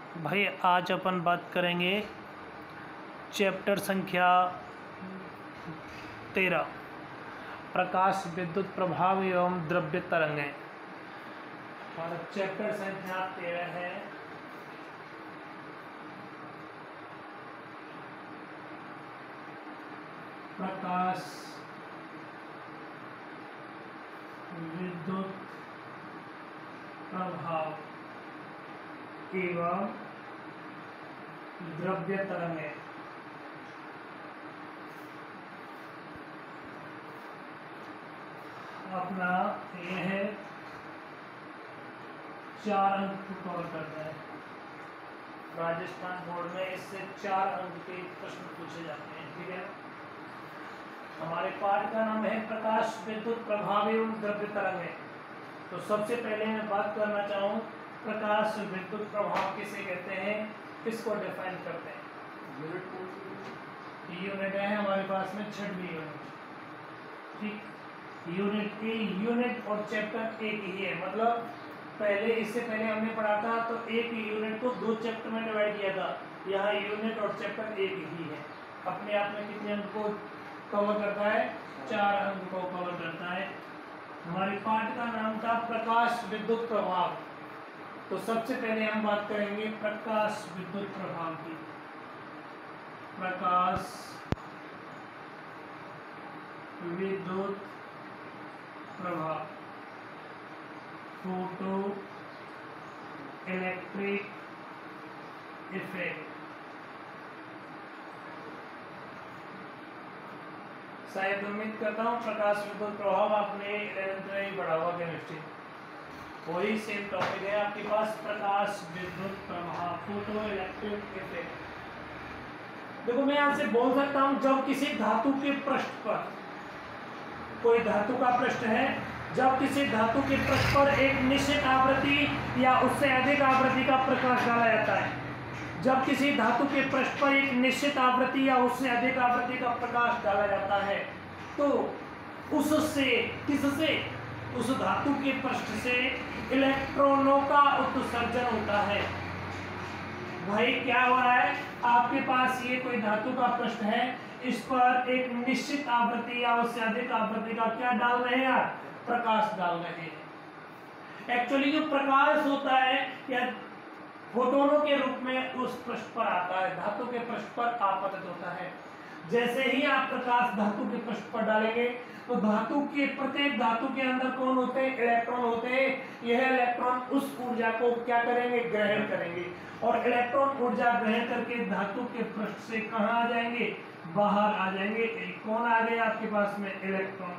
भाई आज अपन बात करेंगे चैप्टर संख्या 13 प्रकाश विद्युत प्रभाव एवं द्रव्य तरंगें। और चैप्टर संख्या 13 है प्रकाश विद्युत प्रभाव एवं द्रव्य तरंगें। अपना ये है 4 अंक कवर करना है। राजस्थान बोर्ड में इससे 4 अंक के प्रश्न पूछे जाते हैं, ठीक है। हमारे पाठ का नाम है प्रकाश विद्युत प्रभाव एवं द्रव्य तरंगें। तो सबसे पहले मैं बात करना चाहूँ प्रकाश विद्युत प्रभाव किसे कहते हैं, किसको डिफाइन करते हैं। यूनिट है हमारे पास में 6वीं यूनिट, ठीक। यूनिट ए यूनिट और चैप्टर एक ही है, मतलब पहले इससे पहले हमने पढ़ा था तो एक यूनिट को 2 चैप्टर में डिवाइड किया था। यहाँ यूनिट और चैप्टर एक ही है। अपने आप में कितने अंक को कवर करता है? 4 अंक को कवर करता है। हमारे पाठ का नाम था प्रकाश विद्युत प्रभाव। तो सबसे पहले हम बात करेंगे प्रकाश विद्युत प्रभाव की। प्रकाश विद्युत प्रभाव, फोटो इलेक्ट्रिक इफेक्ट। शायद उम्मीद करता हूँ प्रकाश विद्युत प्रभाव आपने 11th में ही पढ़ा हुआ केमिस्ट्री, वही सेम टॉपिक है आपके पास। प्रकाश विद्युत प्रभाव, फोटो इलेक्ट्रिक इफेक्ट। देखो मैं यहाँ से बोल सकता हूँ जब किसी धातु के पृष्ठ पर, कोई धातु का पृष्ठ है, जब किसी धातु के पृष्ठ पर एक निश्चित आवृत्ति या उससे अधिक आवृत्ति का प्रकाश डाला जाता है, जब किसी धातु के पृष्ठ पर एक निश्चित आवृत्ति या उससे अधिक आवृत्ति का प्रकाश डाला जाता है तो उससे किससे, उस धातु के पृष्ठ से इलेक्ट्रॉनों का उत्सर्जन होता है। भाई क्या हो रहा है, आपके पास ये कोई धातु का पृष्ठ है, इस पर एक निश्चित आवृत्ति या उससे अधिक आवृत्ति का क्या डाल रहे हैं आप? प्रकाश डाल रहे हैं। एक्चुअली जो प्रकाश होता है या फोटोनों के रूप में उस पृष्ठ पर आता है, धातु के पृष्ठ पर आपतित होता है। जैसे ही आप प्रकाश धातु के पृष्ठ पर डालेंगे तो धातु के प्रत्येक धातु के अंदर कौन होते हैं? इलेक्ट्रॉन होते हैं। यह इलेक्ट्रॉन उस ऊर्जा को क्या करेंगे? ग्रहण करेंगे। और इलेक्ट्रॉन ऊर्जा ग्रहण करके धातु के पृष्ठ से कहां आ जाएंगे? बाहर आ जाएंगे। कौन आ गए आपके पास में? इलेक्ट्रॉन।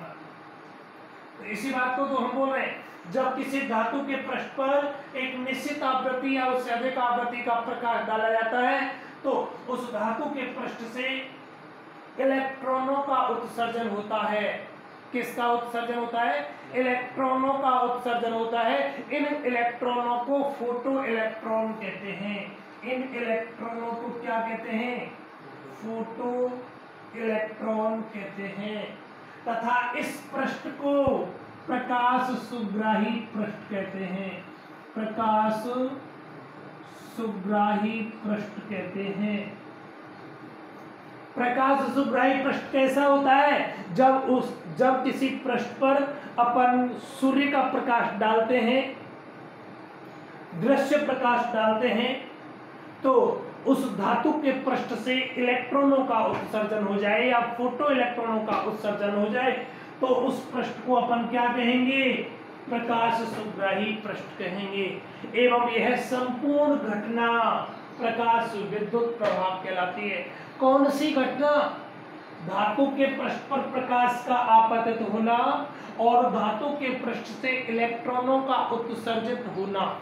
तो इसी बात को तो हम बोल रहे हैं, जब किसी धातु के पृष्ठ पर एक निश्चित आवृत्ति या उससे अधिक आवृत्ति का प्रकाश डाला जाता है तो उस धातु के पृष्ठ से इलेक्ट्रॉनों का उत्सर्जन होता है। किसका उत्सर्जन होता है? इलेक्ट्रॉनों का उत्सर्जन होता है। इन इलेक्ट्रॉनों को फोटो इलेक्ट्रॉन कहते हैं। इन इलेक्ट्रॉनों को क्या कहते हैं? फोटो इलेक्ट्रॉन कहते हैं। तथा इस पृष्ठ को प्रकाश सुग्राही पृष्ठ कहते हैं। प्रकाश सुग्राही पृष्ठ कहते हैं। प्रकाश सुग्राही पृष्ठ कैसा होता है? जब किसी पृष्ठ पर अपन सूर्य का प्रकाश डालते हैं, दृश्य प्रकाश डालते हैं, तो उस धातु के पृष्ठ से इलेक्ट्रॉनों का उत्सर्जन हो जाए या फोटो इलेक्ट्रॉनों का उत्सर्जन हो जाए तो उस पृष्ठ को अपन क्या कहेंगे? प्रकाश सुग्राही पृष्ठ कहेंगे। एवं यह संपूर्ण घटना प्रकाश विद्युत प्रभाव कहलाती है। कौन सी घटना? धातु के पृष्ठ पर प्रकाश का आपतित होना और धातु के पृष्ठ से इलेक्ट्रॉनों का उत्सर्जित होना।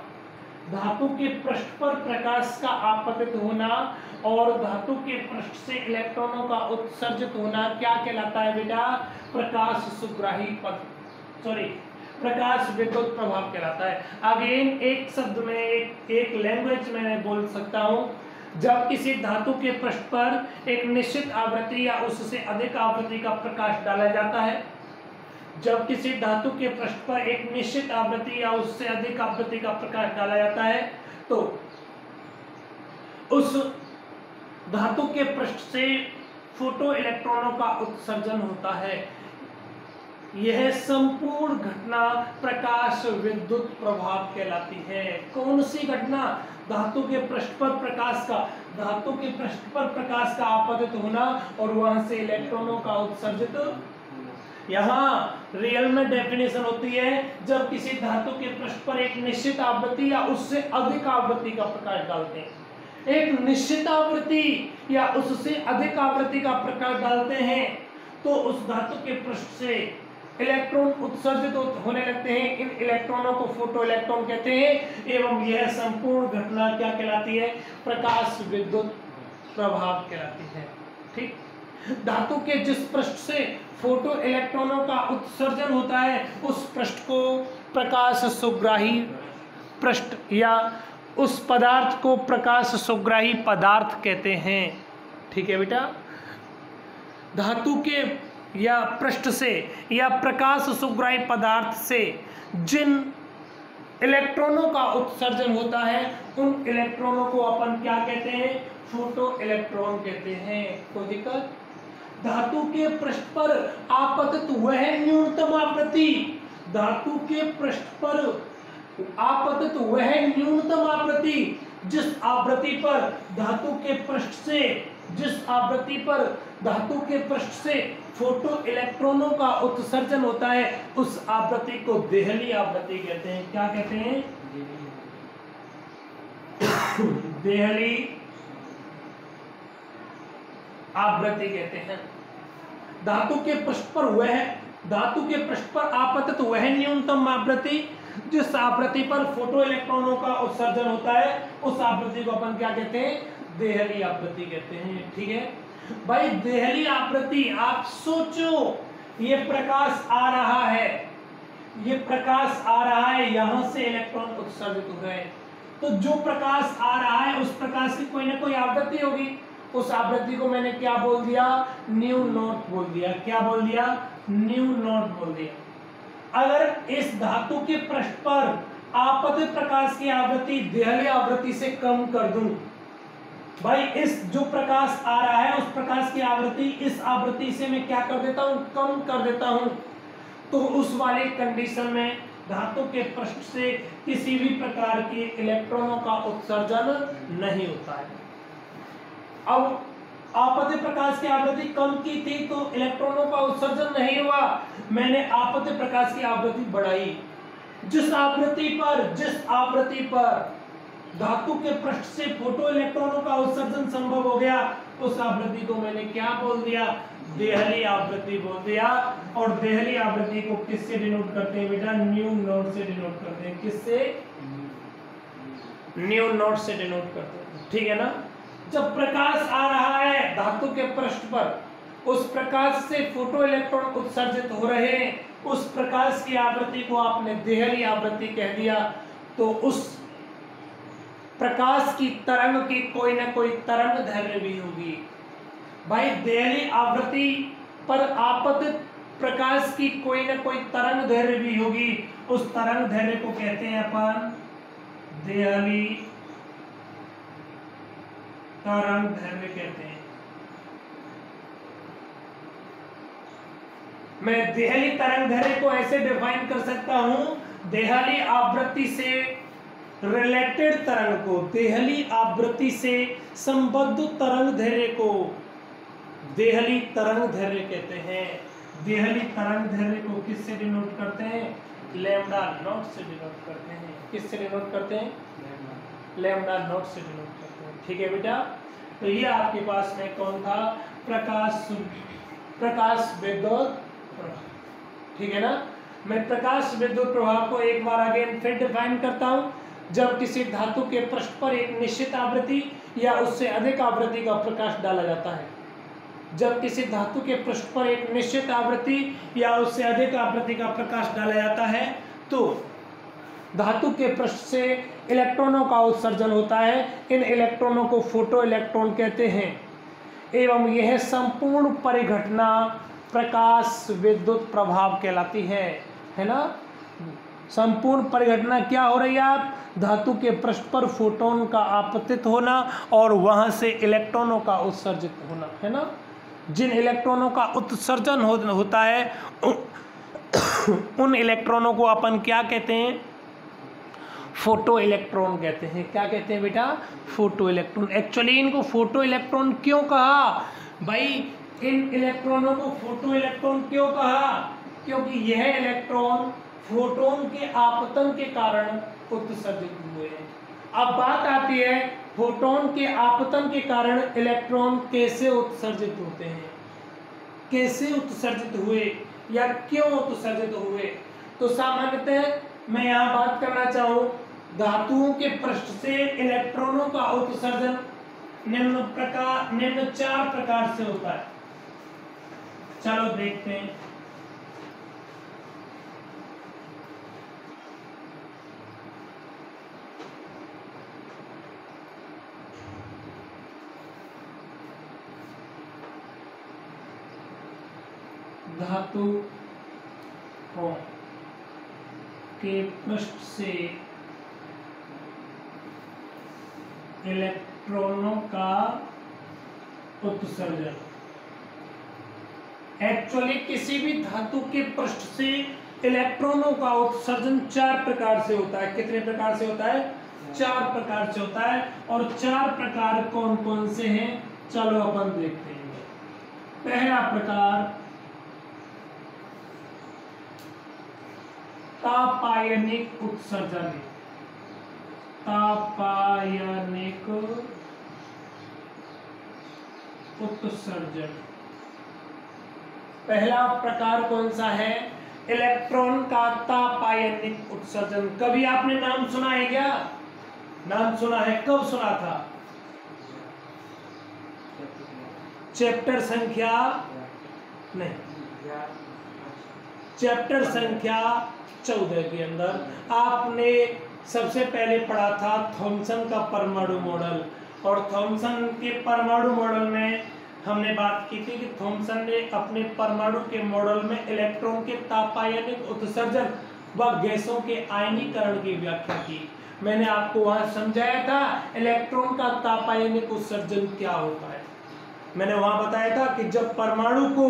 धातु के पृष्ठ पर प्रकाश का आपतित होना और धातु के पृष्ठ से इलेक्ट्रॉनों का उत्सर्जित होना क्या कहलाता है बेटा? प्रकाश सुग्राही प्रकाश विद्युत प्रभाव कहलाता है। अगेन एक शब्द में एक लैंग्वेज में बोल सकता हूं, जब किसी धातु के पृष्ठ पर एक निश्चित आवृत्ति या उससे अधिक आवृत्ति का प्रकाश डाला जाता है, जब किसी धातु के पृष्ठ पर एक निश्चित आवृत्ति या उससे अधिक आवृत्ति का प्रकाश डाला जाता है तो उस धातु के पृष्ठ से फोटो इलेक्ट्रॉनों का उत्सर्जन होता है। यह संपूर्ण घटना प्रकाश विद्युत प्रभाव कहलाती है। कौन सी घटना? धातु के पृष्ठ पर प्रकाश का आपतित होना और वहां से इलेक्ट्रॉनों का उत्सर्जित। यहाँ रियल में डेफिनेशन होती है जब किसी धातु के पृष्ठ पर एक निश्चित आवृत्ति या उससे अधिक आवृत्ति का प्रकाश डालते हैं, एक निश्चित आवृत्ति या उससे अधिक आवृत्ति का प्रकाश डालते हैं तो उस धातु के पृष्ठ से इलेक्ट्रॉन उत्सर्जित होने लगते हैं। इन इलेक्ट्रॉनों को फोटो इलेक्ट्रॉन कहते हैं एवं यह संपूर्ण घटना क्या कहलाती है? प्रकाश विद्युत प्रभाव कहलाती है। ठीक, धातु के जिस पृष्ठ से फोटो इलेक्ट्रॉनों का उत्सर्जन होता है उस पृष्ठ को प्रकाश सुग्राही पृष्ठ या उस पदार्थ को प्रकाश सुग्राही पदार्थ कहते हैं। ठीक है बेटा, धातु के या पृष्ठ से या प्रकाश सुग्राही पदार्थ से जिन इलेक्ट्रॉनों का उत्सर्जन होता है उन इलेक्ट्रॉनों को अपन क्या कहते हैं? फोटो इलेक्ट्रॉन कहते हैं। कोई दिक्कत? धातु के पृष्ठ पर आपतित वह न्यूनतम आवृत्ति, धातु के पृष्ठ पर आपतित वह न्यूनतम आवृत्ति जिस आवृत्ति पर धातु के पृष्ठ से फोटो इलेक्ट्रॉनों का उत्सर्जन होता है उस आवृत्ति को देहली आवृत्ति कहते हैं। क्या कहते हैं? देहली आवृत्ति कहते हैं। धातु के पृष्ठ पर आपतित वह न्यूनतम आवृत्ति जिस आवृत्ति पर फोटो इलेक्ट्रॉनों का उत्सर्जन होता है उस आवृत्ति को अपन क्या कहते हैं? देहली आवृत्ति कहते हैं। ठीक है भाई, देहली आवृत्ति, आप सोचो ये प्रकाश आ रहा है, यहां से इलेक्ट्रॉन उत्सर्जित हो रहे हैं, तो जो प्रकाश आ रहा है उस प्रकाश की कोई ना कोई आवृत्ति होगी। उस आवृत्ति को मैंने क्या बोल दिया? न्यू नॉट बोल दिया। क्या बोल दिया? न्यू नॉट बोल दिया। अगर इस धातु के पृष्ठ पर आपतित प्रकाश की आवृत्ति देहली आवृत्ति से कम कर दूं, भाई इस जो प्रकाश आ रहा है उस प्रकाश की आवृत्ति इस आवृत्ति से मैं क्या कर देता हूं? कम कर देता हूं, तो उस वाले कंडीशन में धातु के पृष्ठ से किसी भी प्रकार के इलेक्ट्रॉनों का उत्सर्जन नहीं होता है। अब आपतित प्रकाश की आवृत्ति कम की थी तो इलेक्ट्रॉनों का उत्सर्जन नहीं हुआ, मैंने आपतित प्रकाश की आवृत्ति बढ़ाई। जिस आवृत्ति पर धातु के पृष्ठ से फोटो इलेक्ट्रॉनों का उत्सर्जन संभव हो गया उस आवृत्ति को मैंने क्या बोल दिया? देहली आवृत्ति बोल दिया। और देहली आवृत्ति को किससे डिनोट करते हैं बेटा? न्यू नॉट से डिनोट करते हैं। किससे? न्यू नॉट से डिनोट करते हैं। ठीक है ना? जब प्रकाश आ रहा है धातु के पृष्ठ पर, उस प्रकाश से फोटो इलेक्ट्रॉन उत्सर्जित हो रहे हैं, उस प्रकाश की आवृत्ति को आपने देहली आवृत्ति कह दिया, तो उस प्रकाश की तरंग की कोई ना कोई तरंग दैर्घ्य भी होगी। भाई देहली आवृत्ति पर आपतित प्रकाश की कोई ना कोई तरंग दैर्घ्य भी होगी, उस तरंग दैर्घ्य को कहते हैं अपन देहली तरंग दैर्घ्य कहते हैं। मैं देहली तरंग दैर्घ्य को ऐसे डिफाइन कर सकता हूं, देहली आवृत्ति से रिलेटेड तरंग को, देहली आवृत्ति से संबद्ध तरंग दैर्घ्य को देहली तरंग दैर्घ्य कहते हैं। देहली तरंग दैर्घ्य को किससे डिनोट करते हैं? लैम्डा नॉट से डिनोट करते हैं। किससे डिनोट करते हैं? लैम्डा नॉट से डिनोट करते हैं। ठीक है बेटा, तो ये आपके पास में कौन था? प्रकाश विद्युत प्रभाव। ठीक है ना? मैं प्रकाश विद्युत प्रभाव को एक बार अगेन फिर डिफाइन करता हूं। जब किसी धातु के पृष्ठ पर एक निश्चित आवृत्ति या उससे अधिक आवृत्ति का प्रकाश डाला जाता है, जब किसी धातु के पृष्ठ पर एक निश्चित आवृत्ति या उससे अधिक आवृत्ति का प्रकाश डाला जाता है तो धातु के पृष्ठ से इलेक्ट्रॉनों का उत्सर्जन होता है। इन इलेक्ट्रॉनों को फोटो इलेक्ट्रॉन कहते हैं एवं यह संपूर्ण परिघटना प्रकाश विद्युत प्रभाव कहलाती है ना? संपूर्ण परिघटना क्या हो रही है? आप धातु के पृष्ठ पर फोटोन का आपतित होना और वहां से इलेक्ट्रॉनों का उत्सर्जित होना, है ना। जिन इलेक्ट्रॉनों का उत्सर्जन होता है उन इलेक्ट्रॉनों को अपन क्या कहते हैं? फोटो इलेक्ट्रॉन कहते हैं। क्या कहते हैं बेटा? Photo electron. एक्चुअली इनको फोटो इलेक्ट्रॉन क्यों कहा भाई? इन इलेक्ट्रॉनों को फोटो इलेक्ट्रॉन क्यों कहा? क्योंकि यह इलेक्ट्रॉन फोटोन के आपतन के कारण उत्सर्जित हुए हैं। अब बात आती है फोटोन के आपतन के कारण इलेक्ट्रॉन कैसे उत्सर्जित होते हैं, कैसे उत्सर्जित हुए या क्यों उत्सर्जित हुए। तो सामान्यतः मैं यहाँ बात करना चाहूँ, धातुओं के पृष्ठ से इलेक्ट्रॉनों का उत्सर्जन निम्न 4 प्रकार से होता है। चलो देखते हैं। धातु के पृष्ठ से इलेक्ट्रॉनों का उत्सर्जन। एक्चुअली किसी भी धातु के पृष्ठ से इलेक्ट्रॉनों का उत्सर्जन 4 प्रकार से होता है। कितने प्रकार से होता है? 4 प्रकार से होता है। और 4 प्रकार कौन कौन से हैं चलो अपन देखते हैं। पहला प्रकार तापायनिक उत्सर्जन। तापायनिक उत्सर्जन पहला प्रकार कौन सा है? इलेक्ट्रॉन का तापायनिक उत्सर्जन। कभी आपने नाम सुना है क्या? नाम सुना है? कब सुना था? चैप्टर संख्या नहीं, चैप्टर संख्या 14 के अंदर आपने सबसे पहले पढ़ा था थॉमसन का परमाणु मॉडल। और थॉमसन के परमाणु मॉडल में हमने बात की थी कि थॉमसन ने अपने परमाणु के मॉडल में इलेक्ट्रॉन के तापायनिक उत्सर्जन व गैसों के आयनीकरण की व्याख्या की। मैंने आपको वहां समझाया था इलेक्ट्रॉन का तापायनिक उत्सर्जन क्या होता है। मैंने वहां बताया था कि जब परमाणु को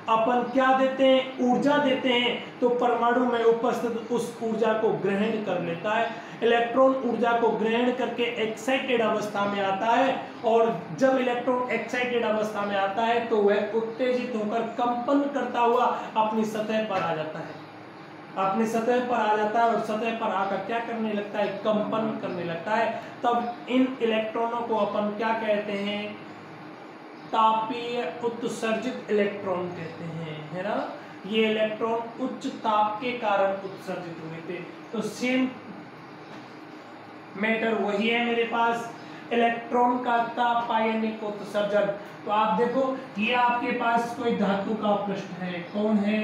अपन क्या देते हैं? ऊर्जा देते हैं, तो परमाणु में उपस्थित उस ऊर्जा को ग्रहण कर लेता है। इलेक्ट्रॉन ऊर्जा को ग्रहण करके एक्साइटेड अवस्था में आता है और जब इलेक्ट्रॉन एक्साइटेड अवस्था में आता है तो वह उत्तेजित होकर कंपन करता हुआ अपनी सतह पर आ जाता है। अपनी सतह पर आ जाता है और सतह पर आकर क्या करने लगता है? कंपन करने लगता है। तब इन इलेक्ट्रॉनों को अपन क्या कहते हैं? तापीय उत्सर्जित इलेक्ट्रॉन कहते हैं, है ना। ये इलेक्ट्रॉन उच्च ताप के कारण उत्सर्जित हुए थे। तो सेम मैटर वही है मेरे पास, इलेक्ट्रॉन का तापायनिक उत्सर्जन। तो आप देखो ये आपके पास कोई धातु का पृष्ठ है। कौन है?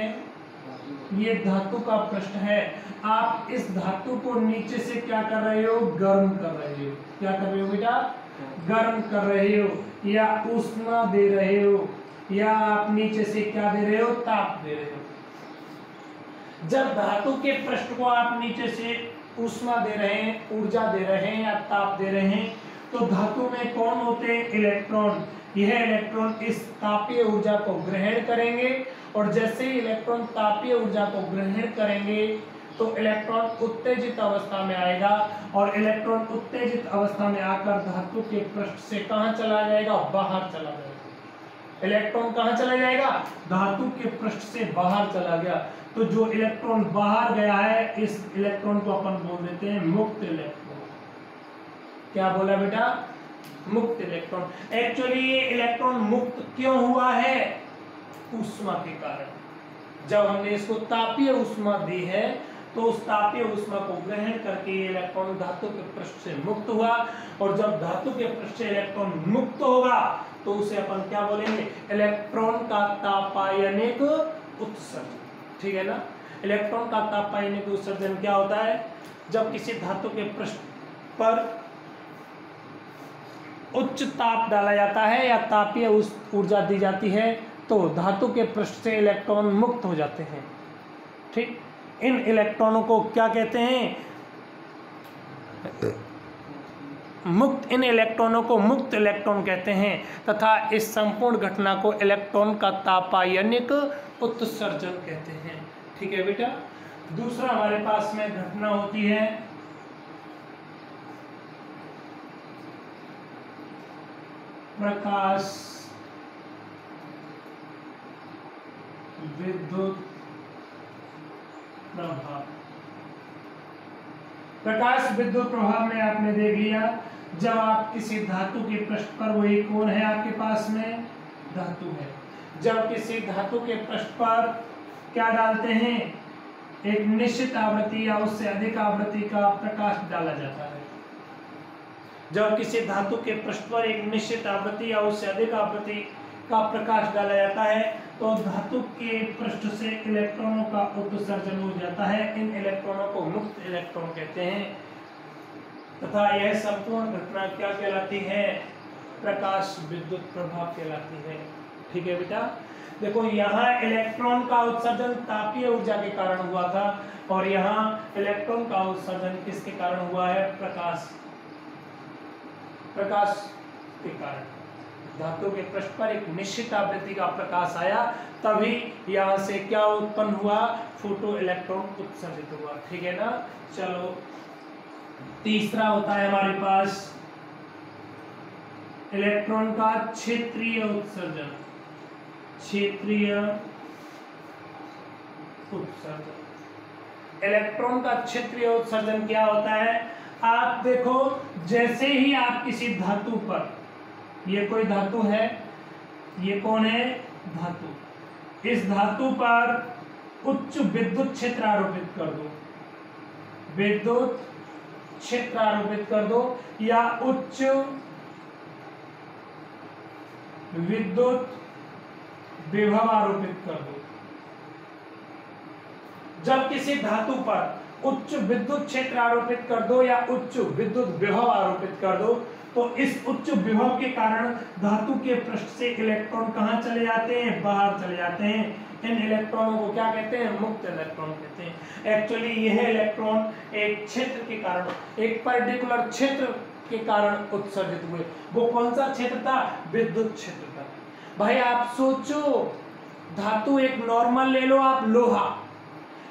ये धातु का पृष्ठ है। आप इस धातु को नीचे से क्या कर रहे हो? गर्म कर रहे हो। क्या कर रहे हो बेटा? गर्म कर रहे हो या ऊष्मा दे रहे हो, या आप नीचे से क्या दे रहे हो? ताप दे रहे हो। जब धातु के पृष्ठ को आप नीचे से ऊष्मा दे रहे हैं, ऊर्जा दे रहे हैं या ताप दे रहे हैं, तो धातु में कौन होते हैं? इलेक्ट्रॉन। यह इलेक्ट्रॉन इस तापीय ऊर्जा को ग्रहण करेंगे और जैसे ही इलेक्ट्रॉन तापीय ऊर्जा को ग्रहण करेंगे तो इलेक्ट्रॉन उत्तेजित अवस्था में आएगा और इलेक्ट्रॉन उत्तेजित अवस्था में आकर धातु के पृष्ठ से कहां चला जाएगा? बाहर चला जाएगा। इलेक्ट्रॉन कहां चला जाएगा? धातु के पृष्ठ से बाहर चला गया। तो जो इलेक्ट्रॉन बाहर गया है इस इलेक्ट्रॉन को अपन बोल देते हैं मुक्त इलेक्ट्रॉन। क्या बोला बेटा? मुक्त इलेक्ट्रॉन। एक्चुअली ये इलेक्ट्रॉन मुक्त क्यों हुआ है? ऊष्मा के कारण। जब हमने इसको तापीय ऊष्मा दी है तो उस तापीय ऊष्मा को ग्रहण करके ये इलेक्ट्रॉन धातु के पृष्ठ से मुक्त हुआ। और जब धातु के पृष्ठ से इलेक्ट्रॉन मुक्त होगा तो उसे अपन क्या बोलेंगे? इलेक्ट्रॉन का तापायनिक उत्सर्जन। ठीक है ना। इलेक्ट्रॉन का तापायनिक उत्सर्जन क्या होता है? जब किसी धातु के पृष्ठ पर उच्च ताप डाला जाता है या तापीय ऊर्जा दी जाती है तो धातु के पृष्ठ से इलेक्ट्रॉन मुक्त हो जाते हैं। ठीक। इन इलेक्ट्रॉनों को क्या कहते हैं? मुक्त। इन इलेक्ट्रॉनों को मुक्त इलेक्ट्रॉन कहते हैं तथा इस संपूर्ण घटना को इलेक्ट्रॉन का तापायनिक उत्सर्जन कहते हैं। ठीक है बेटा। दूसरा हमारे पास में घटना होती है प्रकाश विद्युत प्रभाव। प्रकाश विद्युत प्रभाव में आपने देख लिया, जब आप किसी धातु के पृष्ठ पर, वही कौन है आपके पास में? धातु है। जब किसी धातु के पृष्ठ पर क्या डालते हैं? एक निश्चित आवृत्ति या उससे अधिक आवृत्ति का प्रकाश डाला जाता है। जब किसी धातु के पृष्ठ पर एक निश्चित आवृत्ति या उससे अधिक आवृत्ति का प्रकाश डाला जाता है तो धातु के पृष्ठ से इलेक्ट्रॉनों का उत्सर्जन हो जाता है। इन इलेक्ट्रॉनों को मुक्त इलेक्ट्रॉन कहते हैं तथा यह संपूर्ण घटना क्या कहलाती है? प्रकाश विद्युत प्रभाव कहलाती है। ठीक है बेटा। देखो यहाँ इलेक्ट्रॉन का उत्सर्जन तापीय ऊर्जा के कारण हुआ था और यहाँ इलेक्ट्रॉन का उत्सर्जन किसके कारण हुआ है? प्रकाश के कारण। धातु के पृष्ठ पर एक निश्चित आवृत्ति का प्रकाश आया, तभी यहाँ से क्या उत्पन्न हुआ? फोटो इलेक्ट्रॉन उत्सर्जित हुआ। ठीक है ना। चलो तीसरा होता है हमारे पास इलेक्ट्रॉन का क्षेत्रीय उत्सर्जन। क्षेत्रीय उत्सर्जन। इलेक्ट्रॉन का क्षेत्रीय उत्सर्जन क्या होता है? आप देखो, जैसे ही आप किसी धातु पर, ये कोई धातु है, ये कौन है? धातु। इस धातु पर उच्च विद्युत क्षेत्र आरोपित कर दो, विद्युत क्षेत्र आरोपित कर दो या उच्च विद्युत विभव आरोपित कर दो। जब किसी धातु पर उच्च विद्युत क्षेत्र आरोपित कर दो या उच्च विद्युत विभव आरोपित कर दो तो इस उच्च विभव के कारण धातु के पृष्ठ से इलेक्ट्रॉन कहां चले जाते हैं? बाहर चले जाते हैं। इन इलेक्ट्रॉनों को क्या कहते हैं? मुक्त इलेक्ट्रॉन कहते हैं। एक्चुअली यह इलेक्ट्रॉन एक क्षेत्र के कारण, एक पर्टिकुलर क्षेत्र के कारण उत्सर्जित हुए। वो कौन सा क्षेत्र था? विद्युत क्षेत्र था। भाई आप सोचो, धातु एक नॉर्मल ले लो, आप लोहा,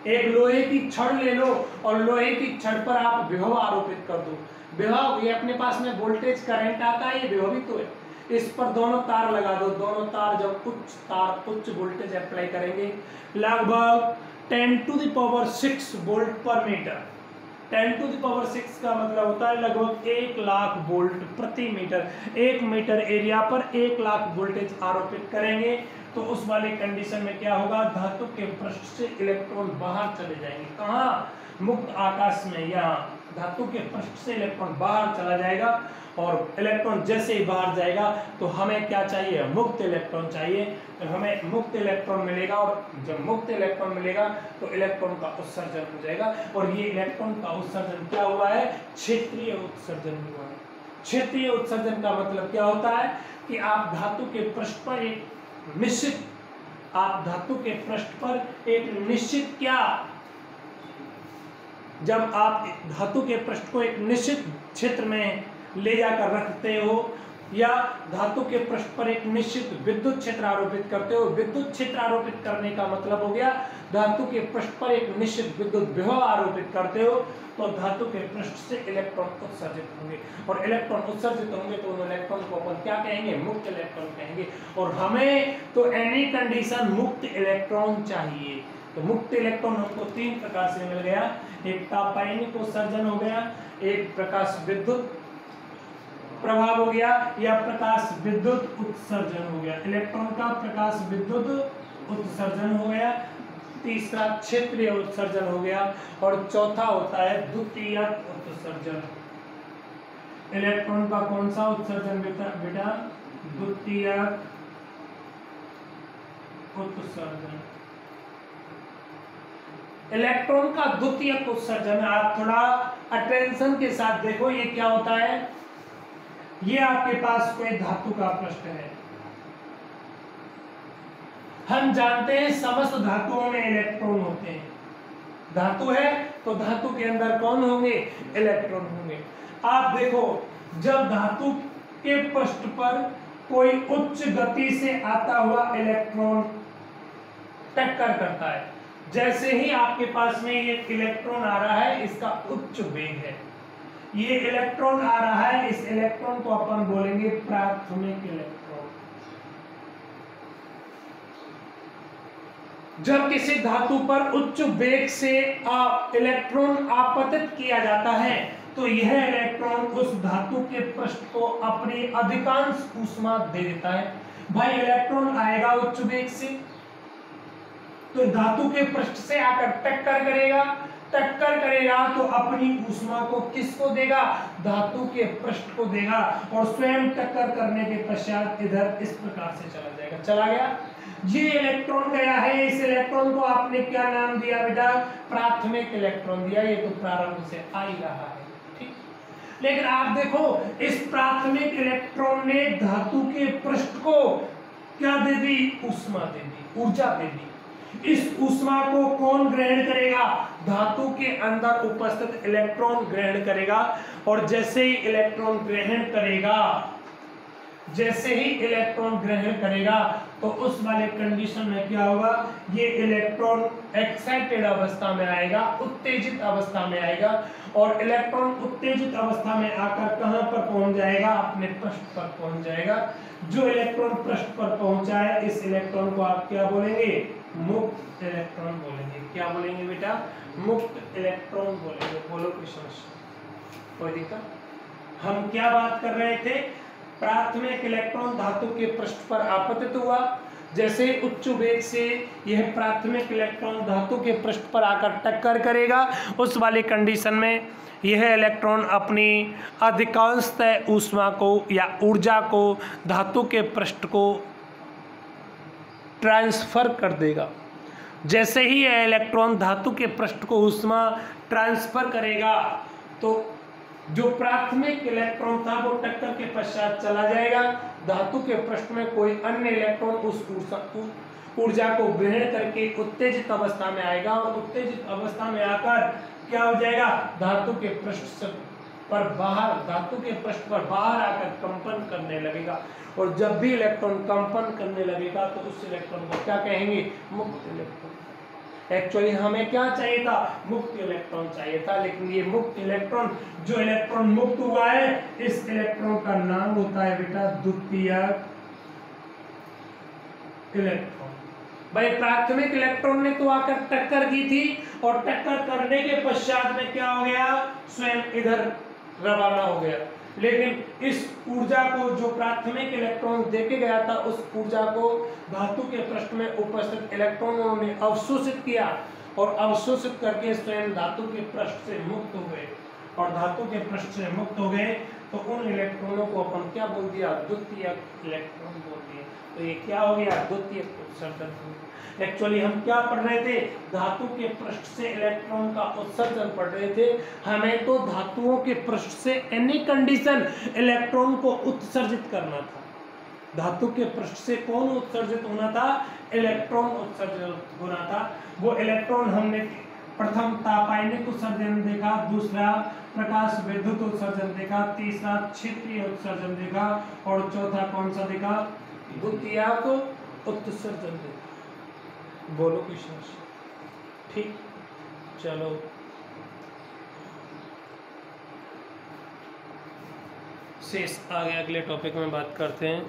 एक लोहे की छड़ ले लो और लोहे की छड़ पर आप विभव आरोपित कर दो। विभव ये अपने पास में वोल्टेज करंट आता है, ये विभव ही तो है। इस पर दोनों तार लगा दो, दोनों तार जब उच्च वोल्टेज अप्लाई करेंगे, लगभग 10⁻⁶ वोल्ट पर मीटर। 10⁻⁶ का मतलब होता है लगभग 1 लाख वोल्ट प्रति मीटर। 1 मीटर एरिया पर 1 लाख वोल्टेज आरोपित करेंगे तो उस वाले कंडीशन में क्या होगा? धातु के पृष्ठ से इलेक्ट्रॉन बाहर चले जाएंगे। कहाँ? मुक्त आकाश में। यहाँ धातु के पृष्ठ से इलेक्ट्रॉन बाहर चला जाएगा और इलेक्ट्रॉन जैसे ही बाहर जाएगा तो हमें क्या चाहिए? मुक्त इलेक्ट्रॉन चाहिए। तो हमें मुक्त इलेक्ट्रॉन मिलेगा और जब मुक्त इलेक्ट्रॉन मिलेगा तो इलेक्ट्रॉन का उत्सर्जन हो जाएगा और ये इलेक्ट्रॉन का उत्सर्जन क्या हुआ है? क्षेत्रीय उत्सर्जन हुआ है। क्षेत्रीय उत्सर्जन का मतलब क्या होता है कि आप धातु के पृष्ठ पर एक निश्चित, आप धातु के पृष्ठ पर एक निश्चित क्या, जब आप धातु के पृष्ठ को एक निश्चित क्षेत्र में ले जाकर रखते हो या धातु के पृष्ठ पर एक निश्चित विद्युत क्षेत्र आरोपित करते हो। विद्युत क्षेत्र आरोपित करने का मतलब हो गया धातु के पृष्ठ पर एक निश्चित विद्युत विभव आरोपित करते हो तो धातु के पृष्ठ से इलेक्ट्रॉन उत्सर्जित होंगे और इलेक्ट्रॉन उत्सर्जित होंगे तो उन इलेक्ट्रॉन को अपन क्या कहेंगे? मुक्त इलेक्ट्रॉन कहेंगे। और हमें तो एनी कंडीशन मुक्त इलेक्ट्रॉन चाहिए। तो मुक्त इलेक्ट्रॉन हमको 3 प्रकार से मिल गया। एक तापायनिक उत्सर्जन हो गया, एक प्रकाश विद्युत प्रभाव हो गया या प्रकाश विद्युत उत्सर्जन हो गया। इलेक्ट्रॉन का प्रकाश विद्युत उत्सर्जन हो गया, तीसरा क्षेत्रीय उत्सर्जन हो गया और चौथा होता है द्वितीयक उत्सर्जन। इलेक्ट्रॉन का कौन सा उत्सर्जन बेटा? द्वितीयक उत्सर्जन। इलेक्ट्रॉन का द्वितीयक उत्सर्जन, आप थोड़ा अटेंशन के साथ देखो ये क्या होता है। ये आपके पास कोई धातु का पृष्ठ है। हम जानते हैं समस्त धातुओं में इलेक्ट्रॉन होते हैं। धातु है तो धातु के अंदर कौन होंगे, इलेक्ट्रॉन होंगे। आप देखो जब धातु के पृष्ठ पर कोई उच्च गति से आता हुआ इलेक्ट्रॉन टक्कर करता है, जैसे ही आपके पास में ये इलेक्ट्रॉन आ रहा है, इसका उच्च वेग है, ये इलेक्ट्रॉन आ रहा है, इस इलेक्ट्रॉन को अपन बोलेंगे प्राथमिक इलेक्ट्रॉन। जब किसी धातु पर उच्च वेग से इलेक्ट्रॉन आपतित किया जाता है तो यह इलेक्ट्रॉन उस धातु के पृष्ठ को अपनी अधिकांश ऊष्मा दे देता है। भाई इलेक्ट्रॉन आएगा उच्च वेग से तो धातु के पृष्ठ से आकर टक्कर करेगा तो अपनी ऊष्मा को किसको देगा, धातु के पृष्ठ को देगा, और स्वयं टक्कर करने के पश्चात इधर इस प्रकार से चला जाएगा। चला गया, ये इलेक्ट्रॉन गया है, इस इलेक्ट्रॉन को आपने क्या नाम दिया बेटा, प्राथमिक इलेक्ट्रॉन दिया। ये तो प्रारंभ से आ ही रहा है, ठीक। लेकिन आप देखो इस प्राथमिक इलेक्ट्रॉन ने धातु के पृष्ठ को क्या दे दी, ऊष्मा दे दी, ऊर्जा दे दी। इस ऊष्मा को कौन ग्रहण करेगा, धातु के अंदर उपस्थित इलेक्ट्रॉन ग्रहण करेगा। और जैसे ही इलेक्ट्रॉन ग्रहण करेगा तो उस वाले कंडीशन में क्या होगा, ये इलेक्ट्रॉन एक्साइटेड अवस्था में आएगा, उत्तेजित अवस्था में आएगा, और इलेक्ट्रॉन उत्तेजित अवस्था में आकर कहां पर पहुंच जाएगा, अपने पृष्ठ पर पहुंच जाएगा। जो इलेक्ट्रॉन पृष्ठ पर पहुंचा है, इस इलेक्ट्रॉन को आप क्या बोलेंगे, मुक्त इलेक्ट्रॉन बोलेंगे। क्या बोलेंगे बेटा, मुक्त इलेक्ट्रॉन बोलेंगे। बोलो कोई समस्या, कोई दिक्कत? हम क्या बात कर रहे थे, प्राथमिक इलेक्ट्रॉन धातु के पृष्ठ पर आपतित हुआ, जैसे उच्च वेग से यह प्राथमिक इलेक्ट्रॉन धातु के पृष्ठ पर आकर टक्कर करेगा, उस वाली कंडीशन में यह इलेक्ट्रॉन अपनी अधिकांशतः ऊष्मा को या ऊर्जा को धातु के पृष्ठ को ट्रांसफर कर देगा। जैसे ही यह इलेक्ट्रॉन धातु के पृष्ठ को ऊष्मा ट्रांसफर करेगा तो जो प्राथमिक इलेक्ट्रॉन था वो टक्कर के पश्चात चला जाएगा, धातु के पृष्ठ में कोई अन्य इलेक्ट्रॉन उस ऊर्जा को ग्रहण करके उत्तेजित अवस्था में आएगा, और उत्तेजित अवस्था में आकर क्या हो जाएगा, धातु के पृष्ठ पर बाहर आकर कंपन करने लगेगा। और जब भी इलेक्ट्रॉन कंपन करने लगेगा तो उस इलेक्ट्रॉन को क्या कहेंगे, मुक्त इलेक्ट्रॉन। एक्चुअली हमें क्या चाहिए था, मुक्त इलेक्ट्रॉन चाहिए था, लेकिन ये मुक्त इलेक्ट्रॉन, जो इलेक्ट्रॉन मुक्त हुआ है, इस इलेक्ट्रॉन का नाम होता है बेटा द्वितीयक इलेक्ट्रॉन। भाई प्राथमिक इलेक्ट्रॉन ने तो आकर टक्कर की थी, और टक्कर करने के पश्चात में क्या हो गया, स्वयं इधर रवाना हो गया। लेकिन इस ऊर्जा को जो प्राथमिक इलेक्ट्रॉन देके गया था, उस ऊर्जा को धातु के पृष्ठ में उपस्थित इलेक्ट्रॉनों ने अवशोषित किया, और अवशोषित करके स्वयं धातु के पृष्ठ से मुक्त हो गए। और धातु के पृष्ठ से मुक्त हो गए तो उन इलेक्ट्रॉनों को अपन क्या बोल दिया, द्वितीयक इलेक्ट्रॉन बोल दिया। तो ये क्या हो गया, द्वितीयक उत्सर्जन। एक्चुअली हम क्या पढ़ रहे थे, धातु के पृष्ठ से इलेक्ट्रॉन का उत्सर्जन पढ़ रहे थे। हमें तो धातुओं के पृष्ठ से एनी कंडीशन इलेक्ट्रॉन को उत्सर्जित करना था। धातु के पृष्ठ से कौन उत्सर्जित होना था, इलेक्ट्रॉन उत्सर्जित होना था। वो इलेक्ट्रॉन हमने प्रथम तापायनिक उत्सर्जन देखा, दूसरा प्रकाश विद्युत उत्सर्जन देखा, तीसरा क्षेत्रीय उत्सर्जन देखा, और चौथा कौन सा देखा, द्वितीयक उत्सर्जन देखा। बोलो कुछ, ठीक। चलो शेष आगे अगले टॉपिक में बात करते हैं।